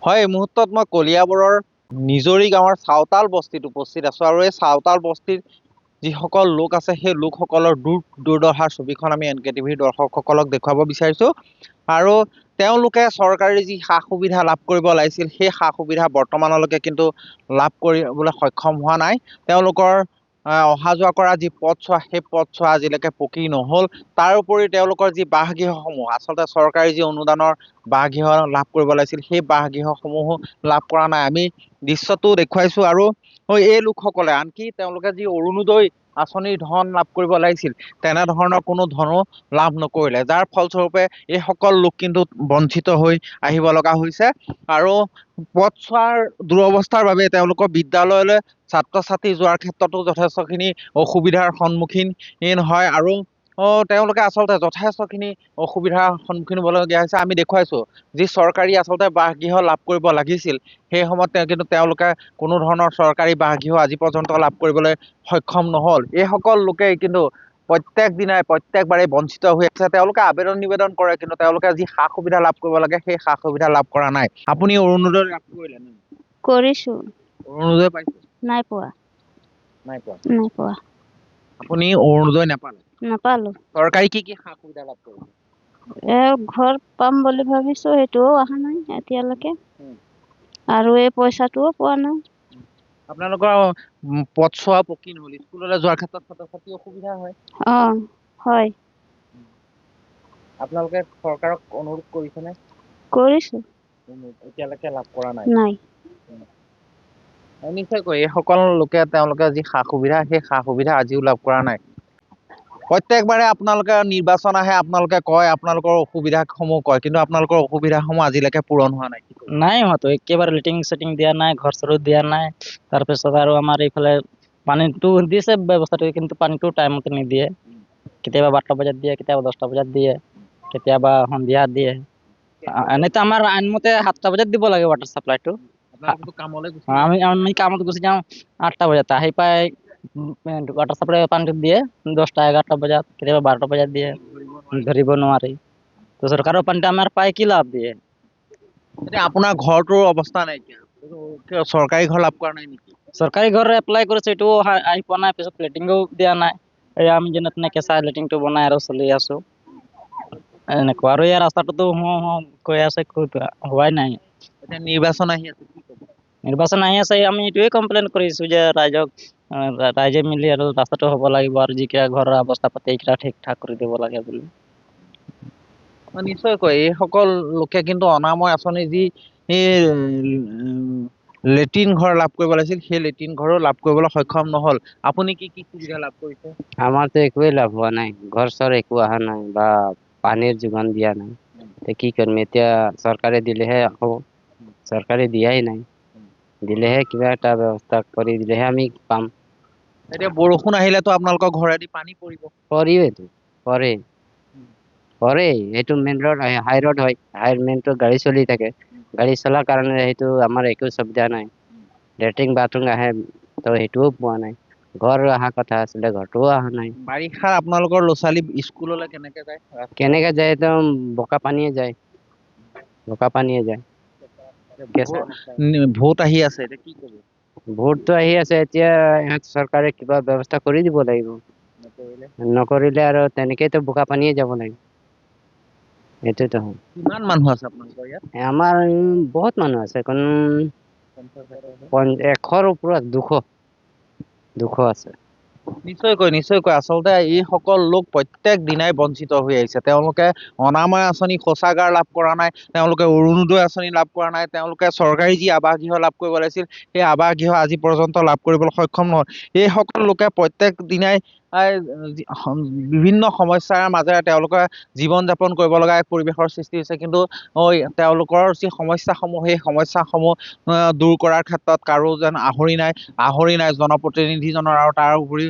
হয়, এই মুহূৰ্তত মই কলিয়াবৰৰ নিজৰি গাঁৱৰ চাওতাল বস্তিত উপস্থিত আছো আৰু এই চাওতাল বস্তিৰ যিসকল লোক আছে সেই লোকসকলৰ দুৰ্দশাৰ ছবিখন আমি এন কে টিভিৰ দৰ্শকসকলক দেখুৱাব বিচাৰিছো আৰু তেওঁলোকে চৰকাৰী যি সা সুবিধা লাভ কৰিব লাগিছিল সেই সা সুবিধা বৰ্তমানলৈকে কিন্তু লাভ কৰিবলৈ সক্ষম হোৱা নাই। তেওঁলোকৰ অহা যোৱা কৰা যি পথছোৱা সেই পথছোৱা আজিলৈকে পকী নহল। তাৰ উপৰি তেওঁলোকৰ যি বাসগৃহসমূহ আচলতে চৰকাৰী যি অনুদানৰ বাসগৃহ লাভ কৰিব লাগিছিল সেই বাসগৃহসমূহো লাভ কৰা নাই। আমি দৃশ্যটো দেখুৱাইছো আৰু এই লোকসকলে আনকি তেওঁলোকে যি অৰুণোদয় আঁচনিৰ ধন লাভ কৰিব লাগিছিল তেনেধৰণৰ কোনো ধনো লাভ নকৰিলে, যাৰ ফলস্বৰূপে এইসকল লোক কিন্তু বঞ্চিত হৈ আহিব লগা হৈছে আৰু পথছোৱাৰ দুৰৱস্থাৰ বাবে তেওঁলোকৰ বিদ্যালয়লৈ ছাত্ৰ ছাত্ৰী যোৱাৰ ক্ষেত্ৰতো যথেষ্টখিনি অসুবিধাৰ সন্মুখীন হয় আৰু তেওঁলোকে আচলতে যথেষ্টখিনি অসুবিধাৰ সন্মুখীন হ'বলগীয়া হৈছে। আমি দেখুৱাইছো যি চৰকাৰী আচলতে বাসগৃহ লাভ কৰিব লাগিছিল সেই সময়ত কিন্তু তেওঁলোকে কোনো ধৰণৰ চৰকাৰী বাসগৃহ আজি পৰ্যন্ত লাভ কৰিবলৈ সক্ষম নহল। এইসকল লোকে কিন্তু প্ৰত্যেক দিনাই প্ৰত্যেকবাৰে বঞ্চিত হৈ আছে। তেওঁলোকে আবেদন নিবেদন কৰে কিন্তু তেওঁলোকে যি সা সুবিধা লাভ কৰিব লাগে সেই সা সুবিধা লাভ কৰা নাই। আপুনি অৰুণোদয় লাভ কৰিলে নে? কৰিছো। অৰুণোদয় পাইছে? নাই পোৱা। নাই পোৱা। নাই পোৱা। আপুনি অৰুণোদয় নাপালে? নাপালো। চৰকাৰী কি সা সুবিধা লাভ কৰিলে? ঘৰ পাম বুলি ভাবিছো, সেইটোও অহা নাই এতিয়ালৈকে আৰু এই পইচাটোও পোৱা নাই। আপোনালোকৰ পথছোৱা পকী নহল, স্কুললৈ যোৱাৰ ক্ষেত্ৰত ছাত্ৰ ছাত্ৰী অসুবিধা হয়। হয়। আপোনালোকে চৰকাৰক অনুৰোধ কৰিছেনে? কৰিছো। এতিয়ালৈকে লাভ কৰা নাই। নাই। নিশ্চয়কৈ এইসকল লোকে তেওঁলোকে যি সা সুবিধা সেই সা সুবিধা আজিও লাভ কৰা নাই। প্ৰত্যেকবাৰে আপোনালোকে নিৰ্বাচন আহে, আপোনালোকে কয় আপোনালোকৰ অসুবিধাসমূহ কয়, কিন্তু আপোনালোকৰ অসুবিধাসমূহ আজিলৈকে পূৰণ হোৱা নাই। নাই হোৱাটো, একেবাৰে লেটিং চেটিং দিয়া নাই, ঘৰ চৰো দিয়া নাই। তাৰপিছত আৰু আমাৰ এইফালে পানীটো দিছে ব্যৱস্থাটো, কিন্তু পানীটো টাইমতে নিদিয়ে। কেতিয়াবা 12টা বজাত দিয়ে, কেতিয়াবা 10টা বজাত দিয়ে, কেতিয়াবা সন্ধিয়া দিয়ে। এনেতো আমাৰ আইনমতে 7টা বজাত দিব লাগে ৱাটাৰ চাপ্লাইটো। আমি কামত গুচি যাওঁ 8টা বজাত, আহি পাই ৱাটাৰ চাপ্লাই পানীটো দিয়ে 10টা 11টা বজাত, কেতিয়াবা 12টা বজাত দিয়ে। ধৰিব নোৱাৰি। তো চৰকাৰৰ পানীটো আমাৰ পাই কি লাভ দিয়ে? এতিয়া আপোনাৰ ঘৰটোৰ অৱস্থা নাইকিয়া, চৰকাৰী ঘৰ লাভ কৰা নাই নেকি? চৰকাৰী ঘৰ এপ্লাই কৰিছে, এইটো আহি পোৱা নাই। পিছত লেট্ৰিনও দিয়া নাই। এই আমি যেনে তেনে কেঁচা লেট্ৰিনটো বনাই আৰু চলি আছো এনেকুৱা। আৰু এই ৰাস্তাটোতো কৈ আছে হোৱাই নাই। এতিয়া নিৰ্বাচন আহি আছে, কি ক'ব? নিৰ্বাচন আহি আছে, আমি এইটোৱে কমপ্লেইন কৰিছো যে ৰাইজে মিলি আৰু ৰাস্তাটো হ'ব লাগিব আৰু যিকেইটা ঘৰৰ অৱস্থা পাতি এইকেইটা ঠিক ঠাক কৰি দিব লাগে বুলি। নিশ্চয়কৈ এইসকল লোকে কিন্তু অনাময় আঁচনি যি লেট্ৰিন ঘৰ লাভ কৰিব লাগিছিল সেই লেট্ৰিন ঘৰো লাভ কৰিবলৈ সক্ষম নহল। আপুনি কি কি সুবিধা লাভ কৰিছে? আমাৰতো একোৱেই লাভ হোৱা নাই, ঘৰ চৰ একো অহা নাই বা পানীৰ যোগান দিয়া নাই। কি কৰিম এতিয়া? চৰকাৰে দিলেহে হ'ব, চৰকাৰে দিয়াই নাই। দিলেহে কিবা এটা ব্যৱস্থা কৰি দিলেহে আমি পাম। এতিয়া বৰষুণ আহিলেতো আপোনালোকৰ ঘৰেদি পানী পৰিব। পৰে এইটো মেইন ৰোড, হাই ৰোড হয়, মেইন ৰোড গাড়ী চলি থাকে। গাড়ী চলাৰ কাৰণে সেইটো আমাৰ একো সুবিধা নাই। লেট্ৰিন বাথৰুম আহে তো সেইটোও পোৱা নাই। ঘৰ অহা কথা আছিলে, ঘৰটোও অহা নাই। বাৰিষা আপোনালোকৰ ল'ৰা ছোৱালী স্কুললৈ কেনেকে যায়? কেনেকে যায়? একদম বোকা পানীয়ে যায়, বোকা পানীয়ে যায়। ভোট আহি আছে, এতিয়া কি ক'ব? ভোটটো আহি আছে, এতিয়া চৰকাৰে কিবা ব্যৱস্থা কৰি দিব লাগিব। নকৰিলে আৰু তেনেকেইতো বোকা পানীয়ে যাব লাগিব। এইটোতো কিমান মানুহ আছে আপোনালোকৰ ইয়াত? আমাৰ বহুত মানুহ আছে, 100ৰ ওপৰত 200 আছে। নিশ্চয়কৈ আচলতে এইসকল লোক প্ৰত্যেক দিনাই বঞ্চিত হৈ আহিছে। তেওঁলোকে অনাময় আঁচনি শৌচাগাৰ লাভ কৰা নাই, তেওঁলোকে অৰুণোদয় আঁচনি লাভ কৰা নাই, তেওঁলোকে চৰকাৰী যি আৱাসগৃহ লাভ কৰিব লাগিছিল সেই আৱাসগৃহ আজি পৰ্যন্ত লাভ কৰিবলৈ সক্ষম নহয়। এইসকল লোকে প্ৰত্যেক দিনাই বিভিন্ন সমস্যাৰ মাজেৰে তেওঁলোকে জীৱন যাপন কৰিব লগা এক পৰিৱেশৰ সৃষ্টি হৈছে। কিন্তু তেওঁলোকৰ যি সমস্যাসমূহ সেই সমস্যাসমূহ দূৰ কৰাৰ ক্ষেত্ৰত কাৰো যেন আহৰি নাই জনপ্ৰতিনিধিজনৰ, আৰু তাৰ উপৰিও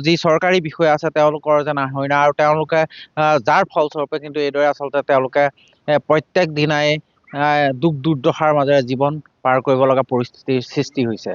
যি চৰকাৰী বিষয়া আছে তেওঁলোকৰ যেন আহৰি নাই। আৰু তেওঁলোকে যাৰ ফলস্বৰূপে কিন্তু এইদৰে আচলতে তেওঁলোকে প্ৰত্যেক দিনাই দুখ দুৰ্দশাৰ মাজেৰে জীৱন পাৰ কৰিব লগা পৰিস্থিতিৰ সৃষ্টি হৈছে।